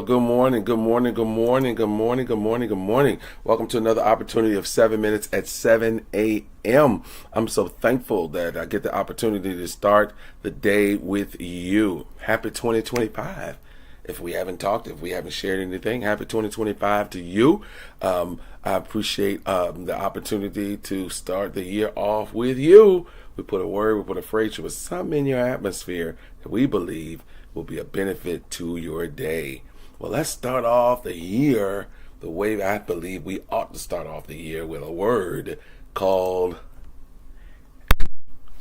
good morning, good morning, good morning, good morning, good morning, good morning. Welcome to another opportunity of 7 minutes at 7 a.m. I'm so thankful that I get the opportunity to start the day with you. Happy 2025. If we haven't talked, if we haven't shared anything, happy 2025 to you. I appreciate the opportunity to start the year off with you. We put a word, we put a phrase, with something in your atmosphere that we believe will be a benefit to your day. Well, let's start off the year the way I believe we ought to start off the year, with a word called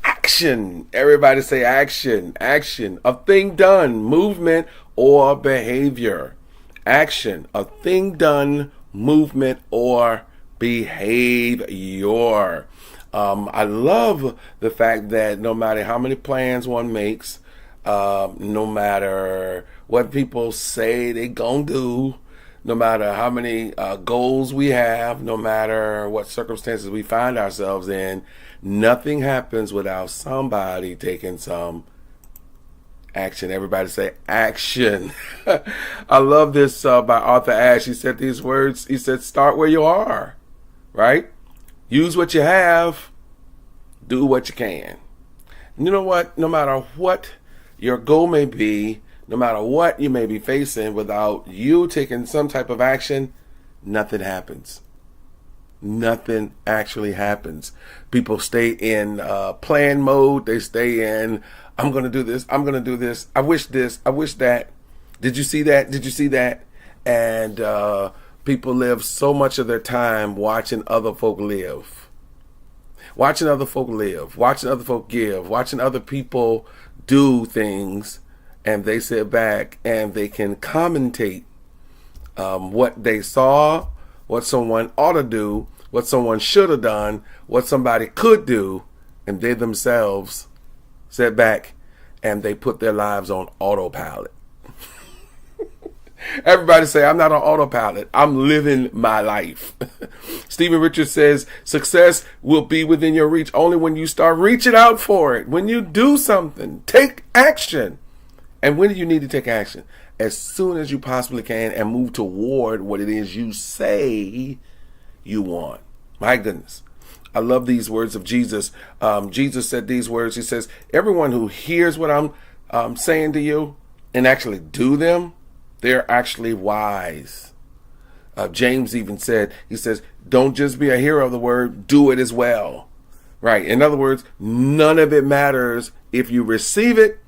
action. Everybody say action. Action. A thing done, movement, or behavior. Action. A thing done, movement, or behavior. I love the fact that no matter how many plans one makes, no matter what people say they gonna do, no matter how many goals we have, no matter what circumstances we find ourselves in, nothing happens without somebody taking some action. Everybody say action. I love this by Arthur Ashe. He said these words. He said, start where you are, right? Use what you have. Do what you can. You know what? No matter what your goal may be, no matter what you may be facing, without you taking some type of action, nothing happens. Nothing actually happens. People stay in plan mode. They stay in, I'm going to do this. I'm going to do this. I wish this. I wish that. Did you see that? Did you see that? And people live so much of their time watching other folk live. Watching other folk live. Watching other folk give. Watching other people do things. And they sit back and they can commentate what they saw, what someone ought to do, what someone should have done, what somebody could do, and they themselves sit back and they put their lives on autopilot. Everybody say, I'm not on autopilot. I'm living my life. Stephen Richards says, success will be within your reach only when you start reaching out for it. When you do something, take action. And when do you need to take action? As soon as you possibly can, and move toward what it is you say you want. My goodness. I love these words of Jesus. Jesus said these words. He says, everyone who hears what I'm saying to you and actually do them, they're actually wise. James even said, he says, don't just be a hearer of the word, do it as well. Right. In other words, none of it matters if you receive it.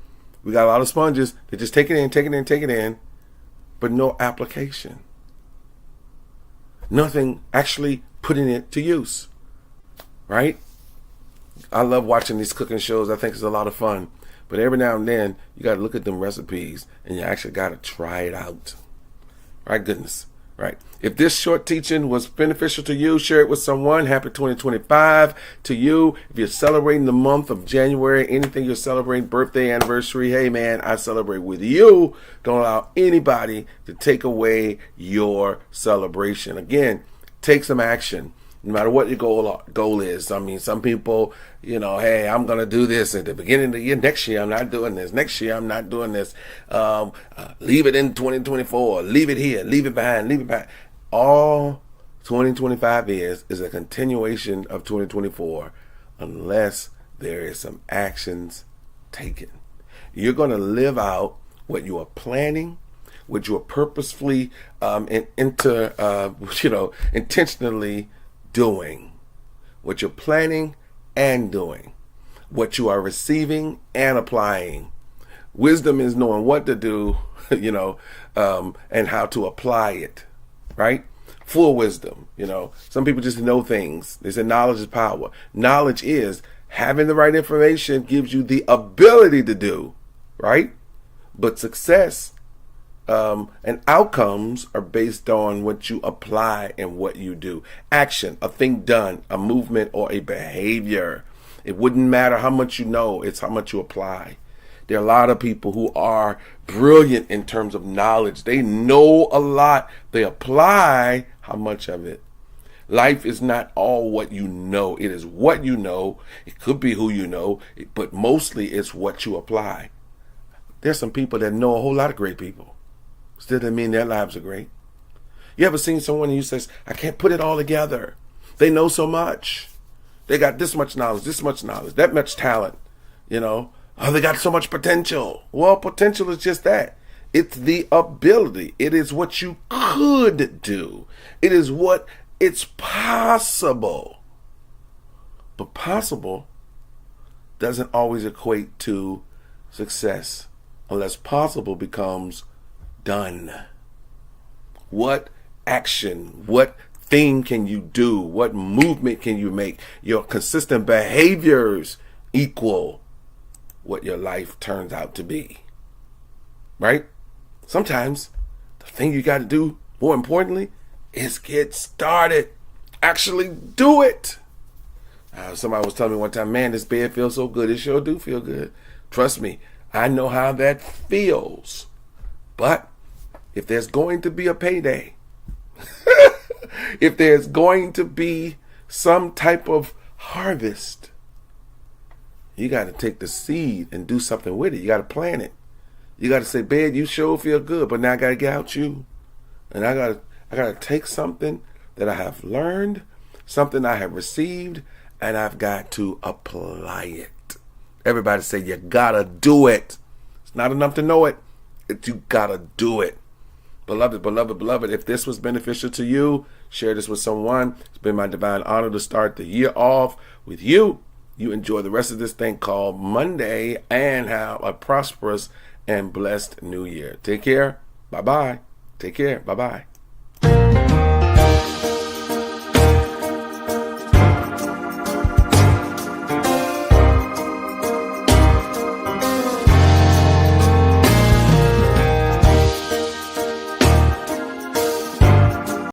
We got a lot of sponges that just take it in, take it in, take it in, but no application. Nothing actually putting it to use. Right? I love watching these cooking shows. I think it's a lot of fun. But every now and then, you got to look at them recipes and you actually got to try it out. Right? Goodness. Right. If this short teaching was beneficial to you, share it with someone. Happy 2025 to you. If you're celebrating the month of January, anything you're celebrating, birthday, anniversary, hey man, I celebrate with you. Don't allow anybody to take away your celebration. Again, take some action. No matter what your goal is. I mean, some people, hey, I'm going to do this at the beginning of the year. Next year, I'm not doing this. Next year, I'm not doing this. Leave it in 2024. Leave it here. Leave it behind. Leave it behind. All 2025 is a continuation of 2024 unless there is some actions taken. You're going to live out what you are planning, what you are purposefully intentionally doing, what you're planning and doing, what you are receiving and applying. Wisdom is knowing what to do, and how to apply it, right? Full wisdom, Some people just know things. They say knowledge is power. Knowledge is having the right information gives you the ability to do, right? But success and outcomes are based on what you apply and what you do. Action, a thing done, a movement, or a behavior. It wouldn't matter how much you know, it's how much you apply. There are a lot of people who are brilliant in terms of knowledge. They know a lot. They apply how much of it. Life is not all what you know. It is what you know. It could be who you know, but mostly it's what you apply. There's some people that know a whole lot of great people. Still doesn't mean their lives are great. You ever seen someone who says, I can't put it all together. They know so much. They got this much knowledge, that much talent, you know. Oh, they got so much potential. Well, potential is just that. It's the ability. It is what you could do. It is what it's possible. But possible doesn't always equate to success unless possible becomes done. What action, what thing can you do? What movement can you make? Your consistent behaviors equal what your life turns out to be. Right? Sometimes the thing you got to do, more importantly, is get started. Actually do it. Somebody was telling me one time, man, this bed feels so good. It sure do feel good. Trust me, I know how that feels. But if there's going to be a payday, if there's going to be some type of harvest, you got to take the seed and do something with it. You got to plant it. You got to say, bed, you sure feel good, but now I got to get out you. And I got to take something that I have learned, something I have received, and I've got to apply it. Everybody say, you got to do it. It's not enough to know it. You got to do it. Beloved, beloved, beloved, if this was beneficial to you, share this with someone. It's been my divine honor to start the year off with you. You enjoy the rest of this thing called Monday and have a prosperous and blessed new year. Take care. Bye-bye. Take care. Bye-bye.